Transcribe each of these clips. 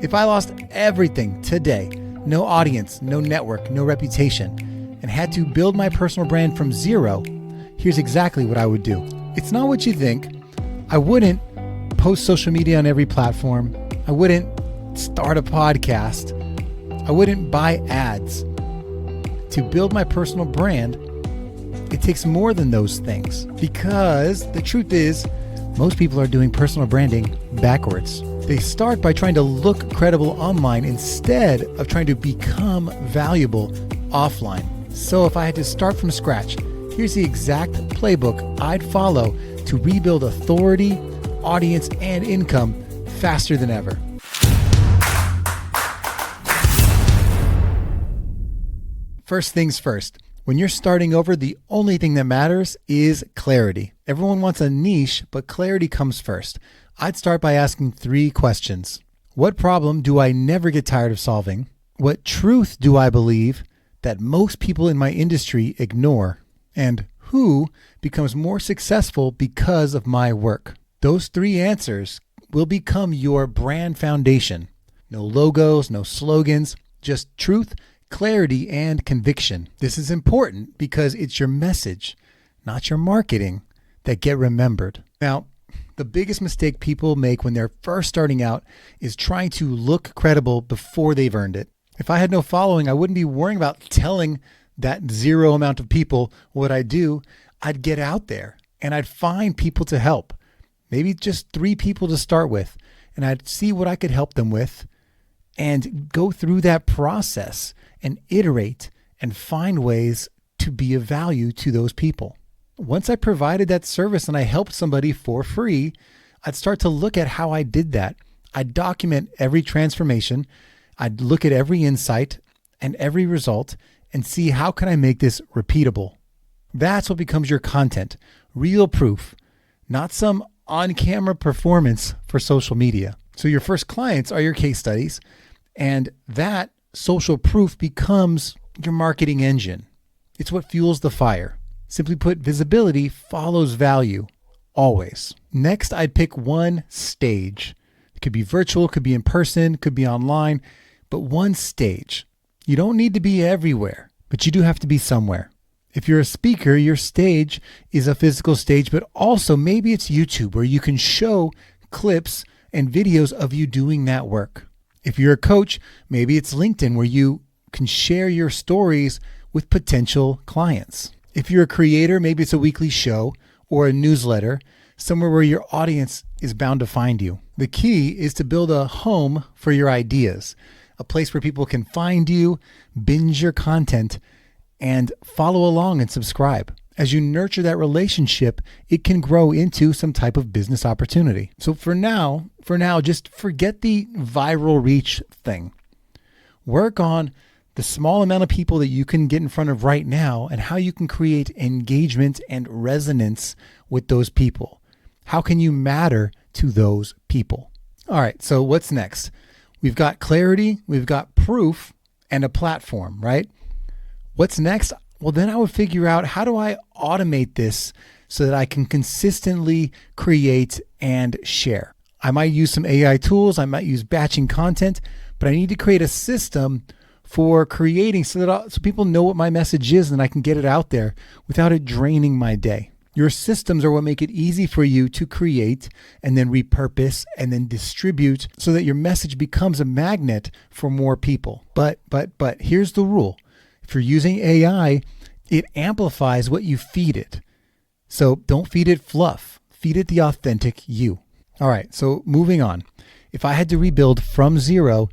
If I lost everything today, no audience, no network, no reputation, and had to build my personal brand from zero, here's exactly what I would do. It's not what you think. I wouldn't post social media on every platform. I wouldn't start a podcast. I wouldn't buy ads. To build my personal brand, it takes more than those things, because the truth is, most people are doing personal branding backwards. They start by trying to look credible online instead of trying to become valuable offline. So if I had to start from scratch, here's the exact playbook I'd follow to rebuild authority, audience, and income faster than ever. First things first, when you're starting over, the only thing that matters is clarity. Everyone wants a niche, but clarity comes first. I'd start by asking 3 questions. What problem do I never get tired of solving? What truth do I believe that most people in my industry ignore? And who becomes more successful because of my work? Those 3 answers will become your brand foundation. No logos, no slogans, just truth, clarity, and conviction. This is important because it's your message, not your marketing, that get remembered. Now, the biggest mistake people make when they're first starting out is trying to look credible before they've earned it. If I had no following, I wouldn't be worrying about telling that zero amount of people what I do. I'd get out there and I'd find people to help. Maybe just 3 people to start with, and I'd see what I could help them with and go through that process and iterate and find ways to be of value to those people. Once I provided that service and I helped somebody for free, I'd start to look at how I did that. I'd document every transformation. I'd look at every insight and every result and see how can I make this repeatable. That's what becomes your content, real proof, not some on-camera performance for social media. So your first clients are your case studies, and that social proof becomes your marketing engine. It's what fuels the fire. Simply put, visibility follows value, always. Next, I'd pick one stage. It could be virtual, could be in person, could be online, but one stage. You don't need to be everywhere, but you do have to be somewhere. If you're a speaker, your stage is a physical stage, but also maybe it's YouTube where you can show clips and videos of you doing that work. If you're a coach, maybe it's LinkedIn where you can share your stories with potential clients. If you're a creator, maybe it's a weekly show or a newsletter, somewhere where your audience is bound to find you. The key is to build a home for your ideas, a place where people can find you, binge your content, and follow along and subscribe. As you nurture that relationship, it can grow into some type of business opportunity. So for now, just forget the viral reach thing. Work on the small amount of people that you can get in front of right now and how you can create engagement and resonance with those people. How can you matter to those people? All right, so what's next? We've got clarity, we've got proof, and a platform, right? What's next? Well, then I would figure out, how do I automate this so that I can consistently create and share? I might use some AI tools, I might use batching content, but I need to create a system for creating so people know what my message is and I can get it out there without it draining my day. Your systems are what make it easy for you to create and then repurpose and then distribute so that your message becomes a magnet for more people. But here's the rule. If you're using AI, it amplifies what you feed it. So don't feed it fluff. Feed it the authentic you. All right, so moving on. If I had to rebuild from zero,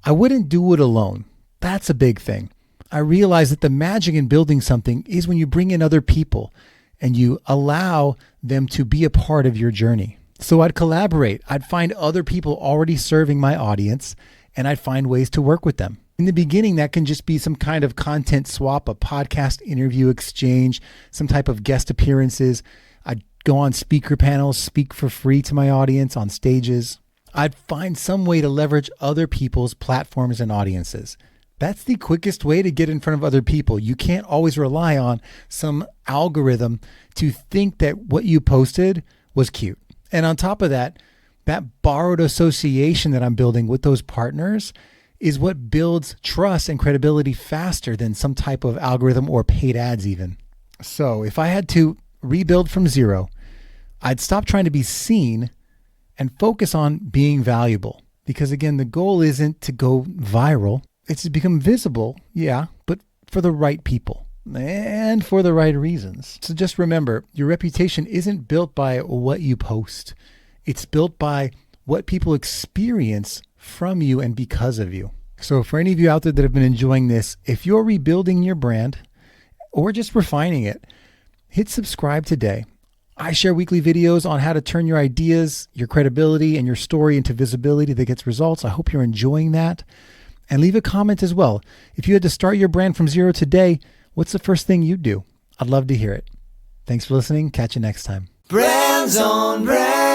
I wouldn't do it alone. That's a big thing. I realize that the magic in building something is when you bring in other people and you allow them to be a part of your journey. So I'd collaborate. I'd find other people already serving my audience, and I'd find ways to work with them. In the beginning, that can just be some kind of content swap, a podcast interview exchange, some type of guest appearances. I'd go on speaker panels, speak for free to my audience on stages. I'd find some way to leverage other people's platforms and audiences. That's the quickest way to get in front of other people. You can't always rely on some algorithm to think that what you posted was cute. And on top of that That borrowed association that I'm building with those partners is what builds trust and credibility faster than some type of algorithm or paid ads even. So if I had to rebuild from zero, I'd stop trying to be seen and focus on being valuable. Because again, the goal isn't to go viral. It's to become visible, yeah, but for the right people and for the right reasons. So just remember, your reputation isn't built by what you post. It's built by what people experience from you and because of you. So for any of you out there that have been enjoying this, if you're rebuilding your brand or just refining it, hit subscribe today. I share weekly videos on how to turn your ideas, your credibility, and your story into visibility that gets results. I hope you're enjoying that. And leave a comment as well. If you had to start your brand from zero today, what's the first thing you'd do? I'd love to hear it. Thanks for listening. Catch you next time. Brands on Brand.